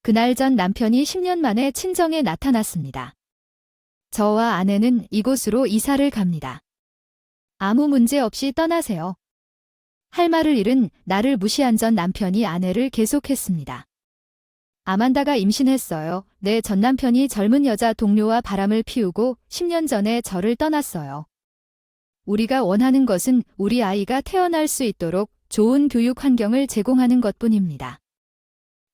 그날 전 남편이 10년 만에 친정에 나타났습니다. 저와 아내는 이곳으로 이사를 갑니다. 아무 문제 없이 떠나세요. 할 말을 잃은 나를 무시한 전 남편이 아내를 계속했습니다. 아만다가 임신했어요. 내 전 남편이 젊은 여자 동료와 바람을 피우고 10년 전에 저를 떠났어요. 우리가 원하는 것은 우리 아이가 태어날 수 있도록 좋은 교육 환경을 제공하는 것뿐입니다.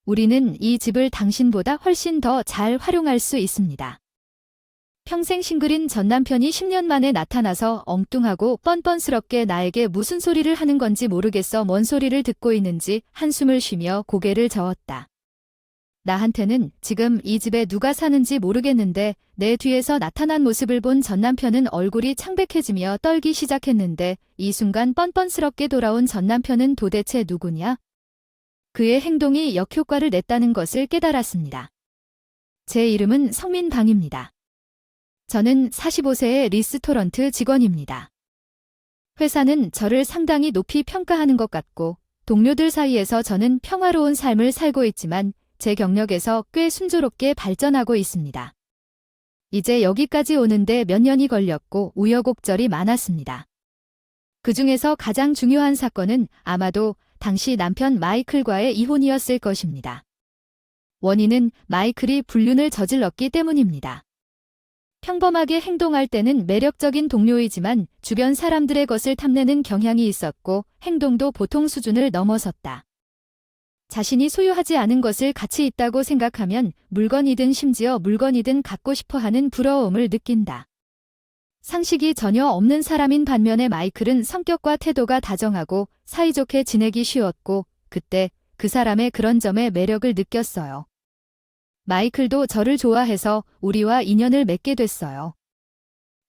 우리는 이 집을 당신보다 훨씬 더 잘 활용할 수 있습니다. 평생 싱글인 전 남편이 10년 만에 나타나서 엉뚱하고 뻔뻔스럽게 나에게 무슨 소리를 하는 건지 모르겠어 뭔 소리를 듣고 있는지 한숨을 쉬며 고개를 저었다. 나한테는 지금 이 집에 누가 사는지 모르겠는데 내 뒤에서 나타난 모습을 본 전 남편은 얼굴이 창백해지며 떨기 시작했는데 이 순간 뻔뻔스럽게 돌아온 전 남편은 도대체 누구냐? 그의 행동이 역효과를 냈다는 것을 깨달았습니다. 제 이름은 성민방입니다. 저는 45세의 리스토런트 직원입니다. 회사는 저를 상당히 높이 평가하는 것 같고 동료들 사이에서 저는 평화로운 삶을 살고 있지만 제 경력에서 꽤 순조롭게 발전하고 있습니다. 이제 여기까지 오는데 몇 년이 걸렸고 우여곡절이 많았습니다. 그 중에서 가장 중요한 사건은 아마도 당시 남편 마이클과의 이혼이었을 것입니다. 원인은 마이클이 불륜을 저질렀기 때문입니다. 평범하게 행동할 때는 매력적인 동료이지만 주변 사람들의 것을 탐내는 경향이 있었고 행동도 보통 수준을 넘어섰다. 자신이 소유하지 않은 것을 가치 있다고 생각하면 물건이든 심지어 물건이든 갖고 싶어 하는 부러움을 느낀다. 상식이 전혀 없는 사람인 반면에 마이클은 성격과 태도가 다정하고 사이좋게 지내기 쉬웠고 그때 그 사람의 그런 점에 매력을 느꼈어요. 마이클도 저를 좋아해서 우리와 인연을 맺게 됐어요.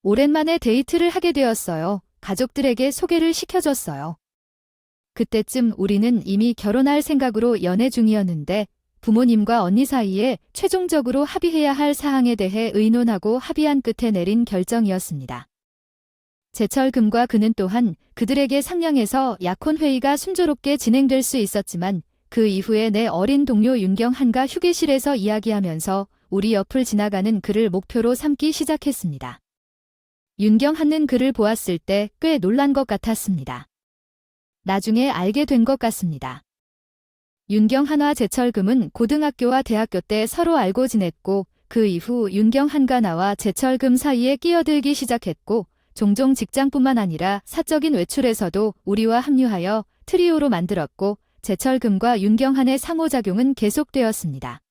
오랜만에 데이트를 하게 되었어요. 가족들에게 소개를 시켜줬어요. 그때쯤 우리는 이미 결혼할 생각으로 연애 중이었는데 부모님과 언니 사이에 최종적으로 합의해야 할 사항에 대해 의논하고 합의한 끝에 내린 결정이었습니다. 제철금과 그는 또한 그들에게 상냥해서 약혼 회의가 순조롭게 진행될 수 있었지만 그 이후에 내 어린 동료 윤경한과 휴게실에서 이야기하면서 우리 옆을 지나가는 그를 목표로 삼기 시작했습니다. 윤경한은 그를 보았을 때 꽤 놀란 것 같았습니다. 나중에 알게 된 것 같습니다. 윤경한과 제철금은 고등학교와 대학교 때 서로 알고 지냈고 그 이후 윤경한과 나와 제철금 사이에 끼어들기 시작했고 종종 직장뿐만 아니라 사적인 외출에서도 우리와 합류하여 트리오로 만들었고 제철금과 윤경한의 상호작용은 계속되었습니다.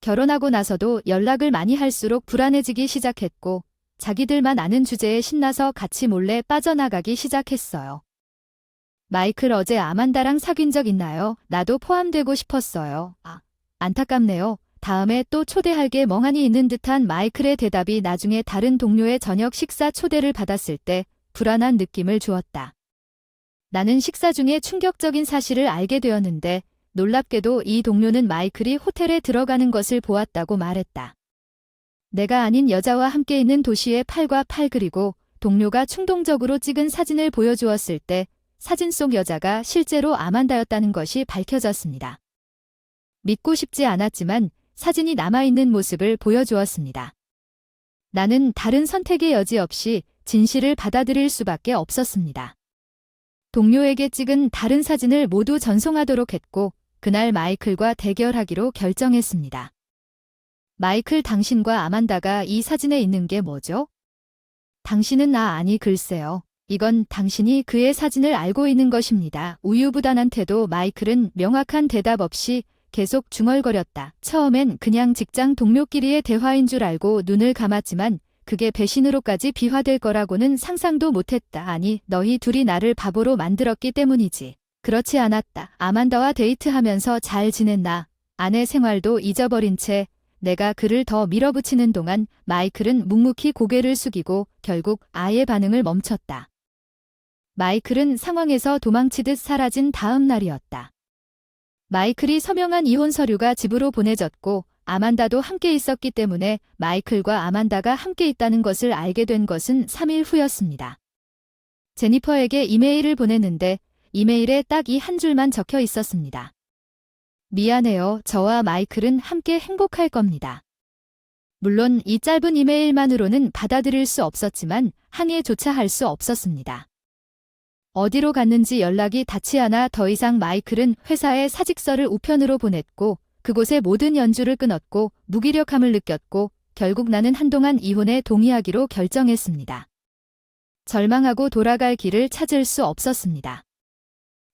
결혼하고 나서도 연락을 많이 할수록 불안해지기 시작했고 자기들만 아는 주제에 신나서 같이 몰래 빠져나가기 시작했어요. 마이클 어제 아만다랑 사귄 적 있나요? 나도 포함되고 싶었어요. 안타깝네요. 다음에 또 초대할 게 멍하니 있는 듯한 마이클의 대답이 나중에 다른 동료의 저녁 식사 초대를 받았을 때 불안한 느낌을 주었다. 나는 식사 중에 충격적인 사실을 알게 되었는데 놀랍게도 이 동료는 마이클이 호텔에 들어가는 것을 보았다고 말했다. 내가 아닌 여자와 함께 있는 도시의 8과 8 그리고 동료가 충동적으로 찍은 사진을 보여주었을 때 사진 속 여자가 실제로 아만다였다는 것이 밝혀졌습니다. 믿고 싶지 않았지만 사진이 남아있는 모습을 보여주었습니다. 나는 다른 선택의 여지 없이 진실을 받아들일 수밖에 없었습니다. 동료에게 찍은 다른 사진을 모두 전송하도록 했고 그날 마이클과 대결하기로 결정했습니다. 마이클, 당신과 아만다가 이 사진에 있는 게 뭐죠? 당신은 아니 글쎄요. 이건 당신이 그의 사진을 알고 있는 것입니다. 우유부단한 태도. 마이클은 명확한 대답 없이 계속 중얼거렸다. 처음엔 그냥 직장 동료끼리의 대화인 줄 알고 눈을 감았지만 그게 배신으로까지 비화될 거라고는 상상도 못했다. 아니, 너희 둘이 나를 바보로 만들었기 때문이지. 그렇지 않았다. 아만다와 데이트하면서 잘 지냈나? 아내 생활도 잊어버린 채 내가 그를 더 밀어붙이는 동안 마이클은 묵묵히 고개를 숙이고 결국 아의 반응을 멈췄다. 마이클은 상황에서 도망치듯 사라진 다음 날이었다. 마이클이 서명한 이혼 서류가 집으로 보내졌고 아만다도 함께 있었기 때문에 마이클과 아만다가 함께 있다는 것을 알게 된 것은 3일 후였습니다. 제니퍼에게 이메일을 보냈는데 이메일에 딱 이 한 줄만 적혀 있었습니다. 미안해요. 저와 마이클은 함께 행복할 겁니다. 물론 이 짧은 이메일만으로는 받아들일 수 없었지만 항의조차 할 수 없었습니다. 어디로 갔는지 연락이 닿지 않아 더 이상 마이클은 회사에 사직서를 우편으로 보냈고 그곳의 모든 연주를 끊었고 무기력함을 느꼈고 결국 나는 한동안 이혼에 동의하기로 결정했습니다. 절망하고 돌아갈 길을 찾을 수 없었습니다.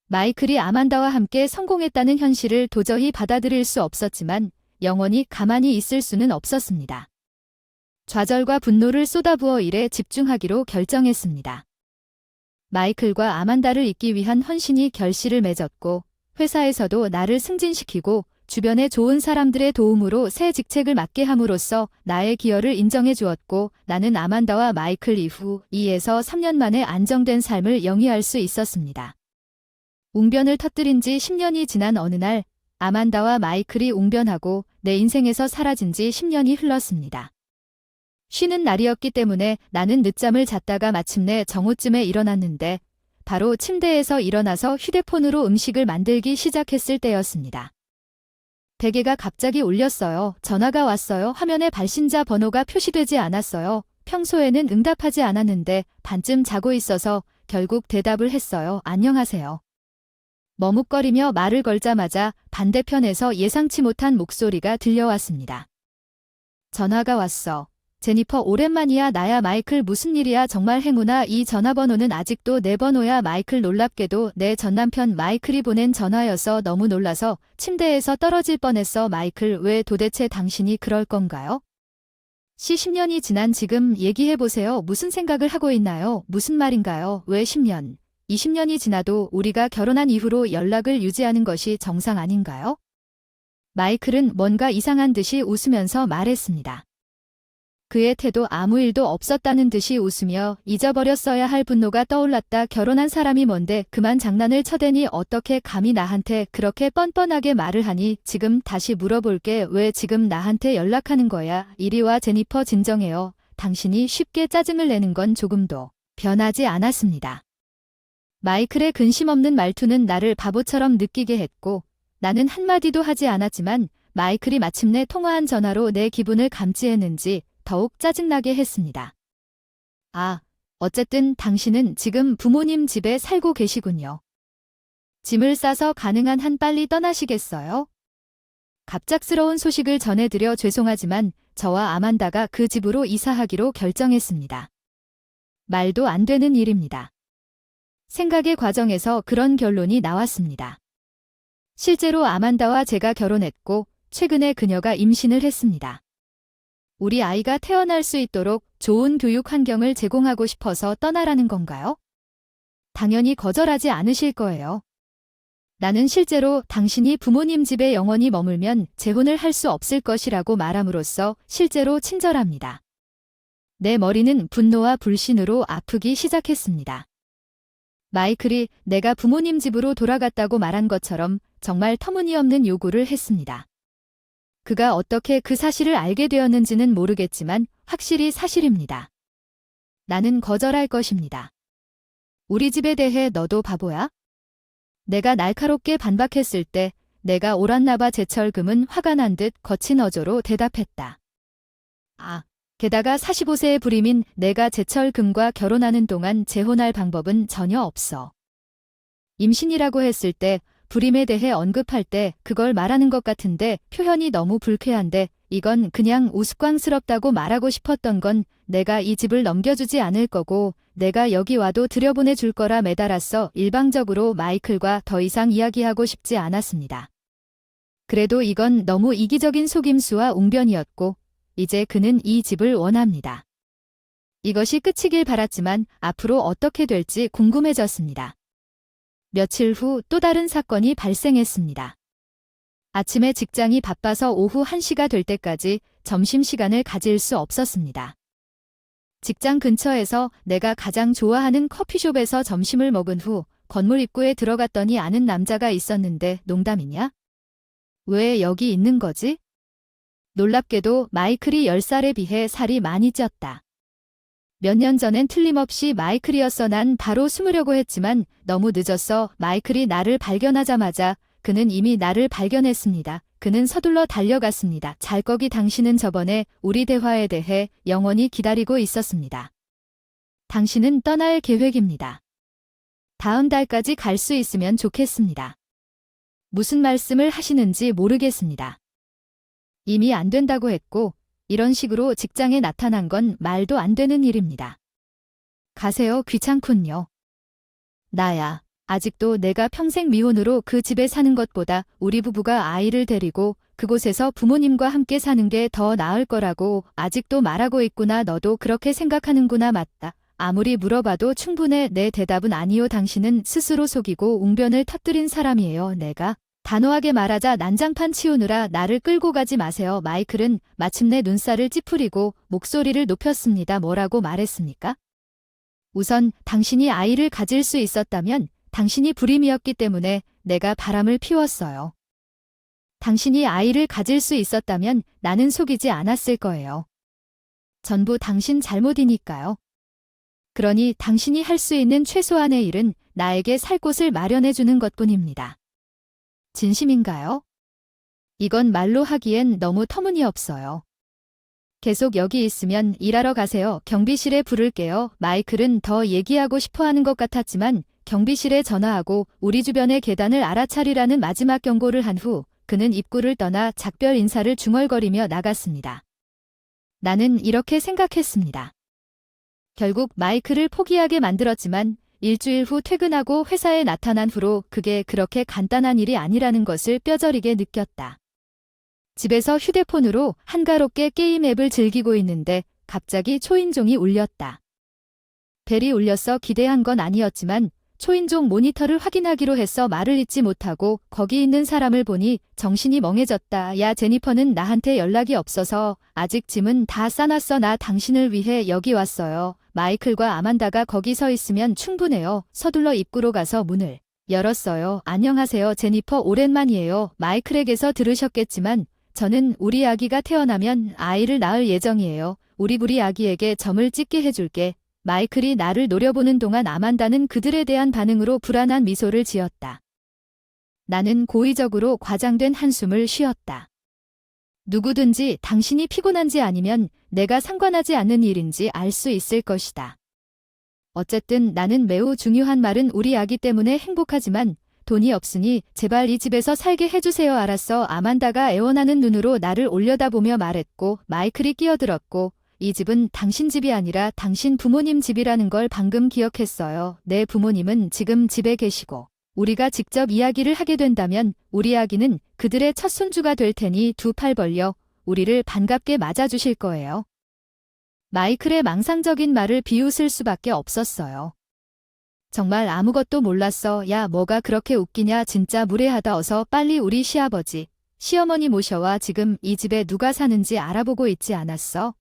마이클이 아만다와 함께 성공했다는 현실을 도저히 받아들일 수 없었지만 영원히 가만히 있을 수는 없었습니다. 좌절과 분노를 쏟아부어 일에 집중하기로 결정했습니다. 마이클과 아만다를 잇기 위한 헌신이 결실을 맺었고 회사에서도 나를 승진시키고 주변의 좋은 사람들의 도움으로 새 직책을 맡게 함으로써 나의 기여를 인정해 주었고 나는 아만다와 마이클 이후 2에서 3년 만에 안정된 삶을 영위할 수 있었습니다. 웅변을 터뜨린 지 10년이 지난 어느 날 아만다와 마이클이 웅변하고 내 인생에서 사라진 지 10년이 흘렀습니다. 쉬는 날이었기 때문에 나는 늦잠을 잤다가 마침내 정오쯤에 일어났는데 바로 침대에서 일어나서 휴대폰으로 음식을 만들기 시작했을 때였습니다. 베개가 갑자기 울렸어요. 전화가 왔어요. 화면에 발신자 번호가 표시되지 않았어요. 평소에는 응답하지 않았는데 반쯤 자고 있어서 결국 대답을 했어요. 안녕하세요. 머뭇거리며 말을 걸자마자 반대편에서 예상치 못한 목소리가 들려왔습니다. 전화가 왔어. 제니퍼 오랜만이야. 나야 마이클. 무슨 일이야. 정말 행운아. 이 전화번호는 아직도 내 번호야. 마이클. 놀랍게도 내 전남편 마이클이 보낸 전화여서 너무 놀라서 침대에서 떨어질 뻔했어. 마이클, 왜 도대체 당신이 그럴 건가요? 10년이 지난 지금 얘기해보세요. 무슨 생각을 하고 있나요? 무슨 말인가요? 왜 10년, 20년이 지나도 우리가 결혼한 이후로 연락을 유지하는 것이 정상 아닌가요? 마이클은 뭔가 이상한 듯이 웃으면서 말했습니다. 그의 태도 아무 일도 없었다는 듯이 웃으며 잊어버렸어야 할 분노가 떠올랐다. 결혼한 사람이 뭔데 그만 장난을 쳐대니 어떻게 감히 나한테 그렇게 뻔뻔하게 말을 하니. 지금 다시 물어볼게. 왜 지금 나한테 연락하는 거야? 이리 와 제니퍼. 진정해요. 당신이 쉽게 짜증을 내는 건 조금도 변하지 않았습니다. 마이클의 근심 없는 말투는 나를 바보처럼 느끼게 했고 나는 한마디도 하지 않았지만 마이클이 마침내 통화한 전화로 내 기분을 감지했는지 더욱 짜증나게 했습니다. 아, 어쨌든 당신은 지금 부모님 집에 살고 계시군요. 짐을 싸서 가능한 한 빨리 떠나시겠어요? 갑작스러운 소식을 전해드려 죄송하지만 저와 아만다가 그 집으로 이사하기로 결정했습니다. 말도 안 되는 일입니다. 생각의 과정에서 그런 결론이 나왔습니다. 실제로 아만다와 제가 결혼했고 최근에 그녀가 임신을 했습니다. 우리 아이가 태어날 수 있도록 좋은 교육 환경을 제공하고 싶어서 떠나라는 건가요? 당연히 거절하지 않으실 거예요. 나는 실제로 당신이 부모님 집에 영원히 머물면 재혼을 할 수 없을 것이라고 말함으로써 실제로 친절합니다. 내 머리는 분노와 불신으로 아프기 시작했습니다. 마이클이 내가 부모님 집으로 돌아갔다고 말한 것처럼 정말 터무니없는 요구를 했습니다. 그가 어떻게 그 사실을 알게 되었는지는 모르겠지만 확실히 사실입니다. 나는 거절할 것입니다. 우리 집에 대해 너도 바보야? 내가 날카롭게 반박했을 때 내가 옳았나 봐. 제철금은 화가 난 듯 거친 어조로 대답했다. 아, 게다가 45세의 불임인 내가 제철금과 결혼하는 동안 재혼할 방법은 전혀 없어. 임신이라고 했을 때 불임에 대해 언급할 때 그걸 말하는 것 같은데 표현이 너무 불쾌한데 이건 그냥 우스꽝스럽다고 말하고 싶었던 건 내가 이 집을 넘겨주지 않을 거고 내가 여기 와도 들여보내줄 거라 매달았어. 일방적으로 마이클과 더 이상 이야기하고 싶지 않았습니다. 그래도 이건 너무 이기적인 속임수와 웅변이었고 이제 그는 이 집을 원합니다. 이것이 끝이길 바랐지만 앞으로 어떻게 될지 궁금해졌습니다. 며칠 후 또 다른 사건이 발생했습니다. 아침에 직장이 바빠서 오후 1시가 될 때까지 점심시간을 가질 수 없었습니다. 직장 근처에서 내가 가장 좋아하는 커피숍에서 점심을 먹은 후 건물 입구에 들어갔더니 아는 남자가 있었는데 농담이냐? 왜 여기 있는 거지? 놀랍게도 마이클이 10살에 비해 살이 많이 쪘다. 몇 년 전엔 틀림없이 마이클이었어. 난 바로 숨으려고 했지만 너무 늦었어. 마이클이 나를 발견하자마자 그는 이미 나를 발견했습니다. 그는 서둘러 달려갔습니다. 잘 거기 당신은 저번에 우리 대화에 대해 영원히 기다리고 있었습니다. 당신은 떠날 계획입니다. 다음 달까지 갈 수 있으면 좋겠습니다. 무슨 말씀을 하시는지 모르겠습니다. 이미 안 된다고 했고 이런 식으로 직장에 나타난 건 말도 안 되는 일입니다. 가세요. 귀찮군요. 나야. 아직도 내가 평생 미혼으로 그 집에 사는 것보다 우리 부부가 아이를 데리고 그곳에서 부모님과 함께 사는 게 더 나을 거라고 아직도 말하고 있구나. 너도 그렇게 생각하는구나. 맞다. 아무리 물어봐도 충분해. 내 대답은 아니요. 당신은 스스로 속이고 웅변을 터뜨린 사람이에요. 내가 단호하게 말하자 난장판 치우느라 나를 끌고 가지 마세요. 마이클은 마침내 눈살을 찌푸리고 목소리를 높였습니다. 뭐라고 말했습니까? 우선 당신이 아이를 가질 수 있었다면 당신이 불임이었기 때문에 내가 바람을 피웠어요. 당신이 아이를 가질 수 있었다면 나는 속이지 않았을 거예요. 전부 당신 잘못이니까요. 그러니 당신이 할 수 있는 최소한의 일은 나에게 살 곳을 마련해 주는 것뿐입니다. 진심인가요? 이건 말로 하기엔 너무 터무니없어요. 계속 여기 있으면 일하러 가세요. 경비실에 부를게요. 마이클은 더 얘기하고 싶어 하는 것 같았지만 경비실에 전화하고 우리 주변의 계단을 알아차리라는 마지막 경고를 한 후 그는 입구를 떠나 작별 인사를 중얼거리며 나갔습니다. 나는 이렇게 생각했습니다. 결국 마이클을 포기하게 만들었지만 일주일 후 퇴근하고 회사에 나타난 후로 그게 그렇게 간단한 일이 아니라는 것을 뼈저리게 느꼈다. 집에서 휴대폰으로 한가롭게 게임 앱을 즐기고 있는데 갑자기 초인종이 울렸다. 벨이 울려서 기대한 건 아니었지만 초인종 모니터를 확인하기로 해서 말을 잇지 못하고 거기 있는 사람을 보니 정신이 멍해졌다. 야, 제니퍼는 나한테 연락이 없어서 아직 짐은 다 싸놨어. 나 당신을 위해 여기 왔어요. 마이클과 아만다가 거기 서 있으면 충분해요. 서둘러 입구로 가서 문을 열었어요. 안녕하세요, 제니퍼. 오랜만이에요. 마이클에게서 들으셨겠지만 저는 우리 아기가 태어나면 아이를 낳을 예정이에요. 우리 아기에게 점을 찍게 해줄게. 마이클이 나를 노려보는 동안 아만다는 그들에 대한 반응으로 불안한 미소를 지었다. 나는 고의적으로 과장된 한숨을 쉬었다. 누구든지 당신이 피곤한지 아니면 내가 상관하지 않는 일인지 알 수 있을 것이다. 어쨌든 나는 매우 중요한 말은 우리 아기 때문에 행복하지만 돈이 없으니 제발 이 집에서 살게 해주세요. 알았어. 아만다가 애원하는 눈으로 나를 올려다보며 말했고 마이클이 끼어들었고 이 집은 당신 집이 아니라 당신 부모님 집이라는 걸 방금 기억했어요. 내 부모님은 지금 집에 계시고 우리가 직접 이야기를 하게 된다면 우리 아기는 그들의 첫 손주가 될 테니 두 팔 벌려 우리를 반갑게 맞아주실 거예요. 마이클의 망상적인 말을 비웃을 수밖에 없었어요. 정말 아무것도 몰랐어. 야, 뭐가 그렇게 웃기냐. 진짜 무례하다. 어서 빨리 우리 시아버지, 시어머니 모셔와. 지금 이 집에 누가 사는지 알아보고 있지 않았어?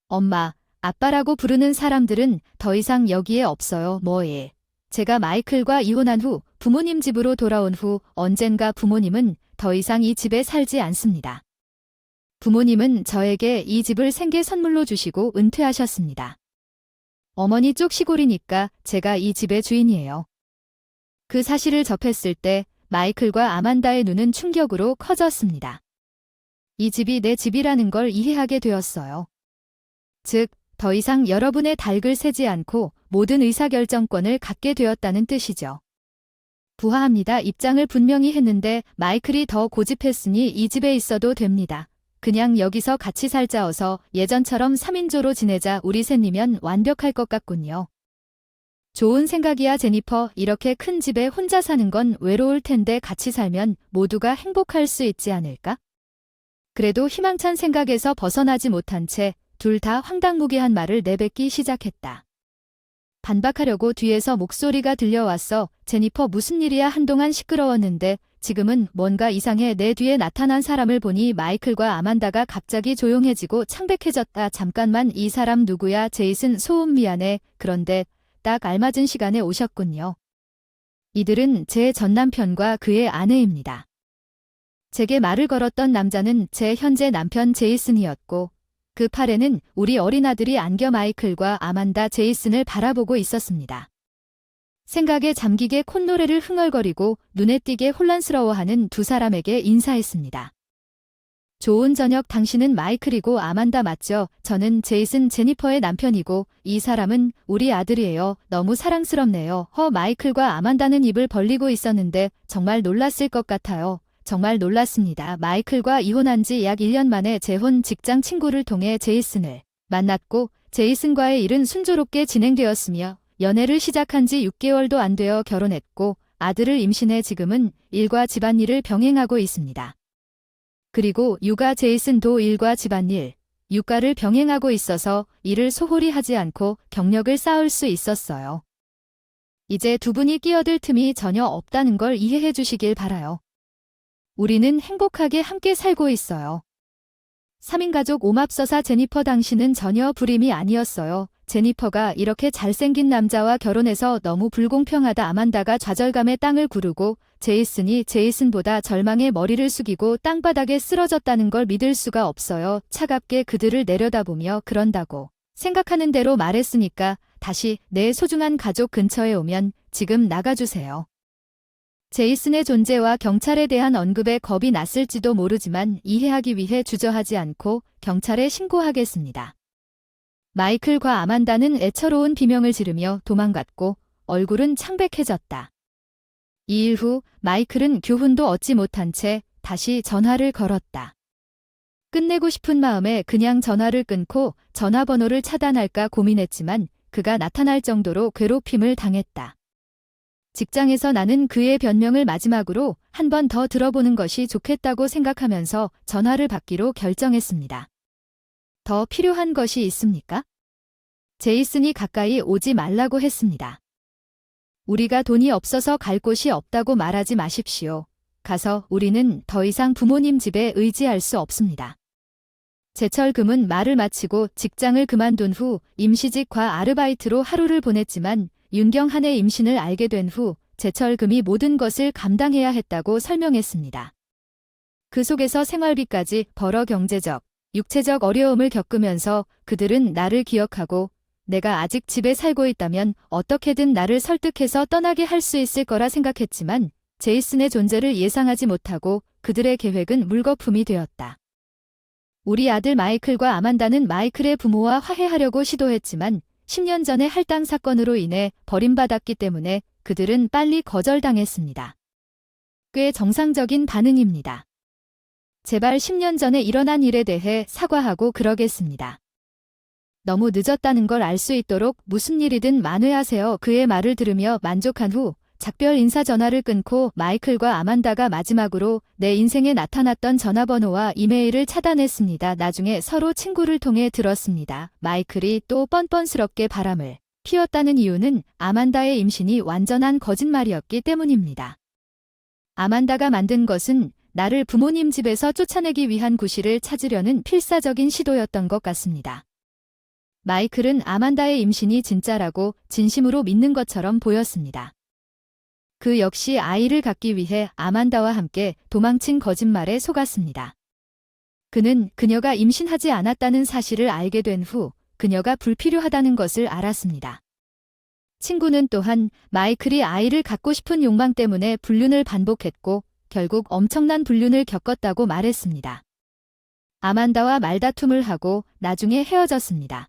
엄마, 아빠라고 부르는 사람들은 더 이상 여기에 없어요. 뭐예. 제가 마이클과 이혼한 후 부모님 집으로 돌아온 후 언젠가 부모님은 더 이상 이 집에 살지 않습니다. 부모님은 저에게 이 집을 생계 선물로 주시고 은퇴하셨습니다. 어머니 쪽 시골이니까 제가 이 집의 주인이에요. 그 사실을 접했을 때 마이클과 아만다의 눈은 충격으로 커졌습니다. 이 집이 내 집이라는 걸 이해하게 되었어요. 즉, 더 이상 여러분의 닭을 세지 않고 모든 의사결정권을 갖게 되었다는 뜻이죠. 부하합니다. 입장을 분명히 했는데 마이클이 더 고집했으니 이 집에 있어도 됩니다. 그냥 여기서 같이 살자. 어서 예전처럼 3인조로 지내자. 우리 셋이면 완벽할 것 같군요. 좋은 생각이야, 제니퍼. 이렇게 큰 집에 혼자 사는 건 외로울 텐데 같이 살면 모두가 행복할 수 있지 않을까? 그래도 희망찬 생각에서 벗어나지 못한 채 둘 다 황당무계한 말을 내뱉기 시작했다. 반박하려고 뒤에서 목소리가 들려왔어. 제니퍼, 무슨 일이야. 한동안 시끄러웠는데 지금은 뭔가 이상해. 내 뒤에 나타난 사람을 보니 마이클과 아만다가 갑자기 조용해지고 창백해졌다. 잠깐만, 이 사람 누구야? 제이슨. 소음 미안해. 그런데 딱 알맞은 시간에 오셨군요. 이들은 제 전남편과 그의 아내입니다. 제게 말을 걸었던 남자는 제 현재 남편 제이슨이었고 그 팔에는 우리 어린아들이 안겨 마이클과 아만다 제이슨을 바라보고 있었습니다. 생각에 잠기게 콧노래를 흥얼거리고 눈에 띄게 혼란스러워하는 두 사람에게 인사했습니다. 좋은 저녁. 당신은 마이클이고 아만다 맞죠? 저는 제이슨 제니퍼의 남편이고 이 사람은 우리 아들이에요. 너무 사랑스럽네요. 마이클과 아만다는 입을 벌리고 있었는데 정말 놀랐을 것 같아요. 정말 놀랐습니다. 마이클과 이혼한 지 약 1년 만에 재혼 직장 친구를 통해 제이슨을 만났고 제이슨과의 일은 순조롭게 진행되었으며 연애를 시작한 지 6개월도 안 되어 결혼했고 아들을 임신해 지금은 일과 집안일을 병행하고 있습니다. 그리고 육아 제이슨도 일과 집안일, 육아를 병행하고 있어서 일을 소홀히 하지 않고 경력을 쌓을 수 있었어요. 이제 두 분이 끼어들 틈이 전혀 없다는 걸 이해해 주시길 바라요. 우리는 행복하게 함께 살고 있어요. 3인 가족 오맙서사 제니퍼. 당신은 전혀 불임이 아니었어요. 제니퍼가 이렇게 잘생긴 남자와 결혼해서 너무 불공평하다. 아만다가 좌절감에 땅을 구르고 제이슨이 제이슨보다 절망에 머리를 숙이고 땅바닥에 쓰러졌다는 걸 믿을 수가 없어요. 차갑게 그들을 내려다보며 그런다고 생각하는 대로 말했으니까 다시 내 소중한 가족 근처에 오면 지금 나가주세요. 제이슨의 존재와 경찰에 대한 언급에 겁이 났을지도 모르지만 이해하기 위해 주저하지 않고 경찰에 신고하겠습니다. 마이클과 아만다는 애처로운 비명을 지르며 도망갔고 얼굴은 창백해졌다. 2일 후 마이클은 교훈도 얻지 못한 채 다시 전화를 걸었다. 끝내고 싶은 마음에 그냥 전화를 끊고 전화번호를 차단할까 고민했지만 그가 나타날 정도로 괴롭힘을 당했다. 직장에서 나는 그의 변명을 마지막으로 한 번 더 들어보는 것이 좋겠다고 생각하면서 전화를 받기로 결정했습니다. 더 필요한 것이 있습니까? 제이슨이 가까이 오지 말라고 했습니다. 우리가 돈이 없어서 갈 곳이 없다고 말하지 마십시오. 가서 우리는 더 이상 부모님 집에 의지할 수 없습니다. 제철금은 말을 마치고 직장을 그만둔 후 임시직과 아르바이트로 하루를 보냈지만 윤경한의 임신을 알게 된 후 제철금이 모든 것을 감당해야 했다고 설명했습니다. 그 속에서 생활비까지 벌어 경제적, 육체적 어려움을 겪으면서 그들은 나를 기억하고 내가 아직 집에 살고 있다면 어떻게든 나를 설득해서 떠나게 할 수 있을 거라 생각했지만 제이슨의 존재를 예상하지 못하고 그들의 계획은 물거품이 되었다. 우리 아들 마이클과 아만다는 마이클의 부모와 화해하려고 시도했지만 10년 전의 할당 사건으로 인해 버림받았기 때문에 그들은 빨리 거절당했습니다. 꽤 정상적인 반응입니다. 제발 10년 전에 일어난 일에 대해 사과하고 그러겠습니다. 너무 늦었다는 걸 알 수 있도록 무슨 일이든 만회하세요. 그의 말을 들으며 만족한 후 작별 인사 전화를 끊고 마이클과 아만다가 마지막으로 내 인생에 나타났던 전화번호와 이메일을 차단했습니다. 나중에 서로 친구를 통해 들었습니다. 마이클이 또 뻔뻔스럽게 바람을 피웠다는 이유는 아만다의 임신이 완전한 거짓말이었기 때문입니다. 아만다가 만든 것은 나를 부모님 집에서 쫓아내기 위한 구실을 찾으려는 필사적인 시도였던 것 같습니다. 마이클은 아만다의 임신이 진짜라고 진심으로 믿는 것처럼 보였습니다. 그 역시 아이를 갖기 위해 아만다와 함께 도망친 거짓말에 속았습니다. 그는 그녀가 임신하지 않았다는 사실을 알게 된 후 그녀가 불필요하다는 것을 알았습니다. 친구는 또한 마이클이 아이를 갖고 싶은 욕망 때문에 불륜을 반복했고 결국 엄청난 불륜을 겪었다고 말했습니다. 아만다와 말다툼을 하고 나중에 헤어졌습니다.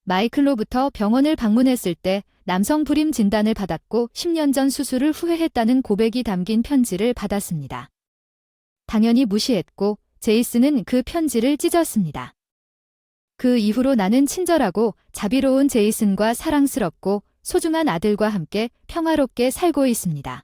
마이클로부터 병원을 방문했을 때 남성 불임 진단을 받았고 10년 전 수술을 후회했다는 고백이 담긴 편지를 받았습니다. 당연히 무시했고 제이슨은 그 편지를 찢었습니다. 그 이후로 나는 친절하고 자비로운 제이슨과 사랑스럽고 소중한 아들과 함께 평화롭게 살고 있습니다.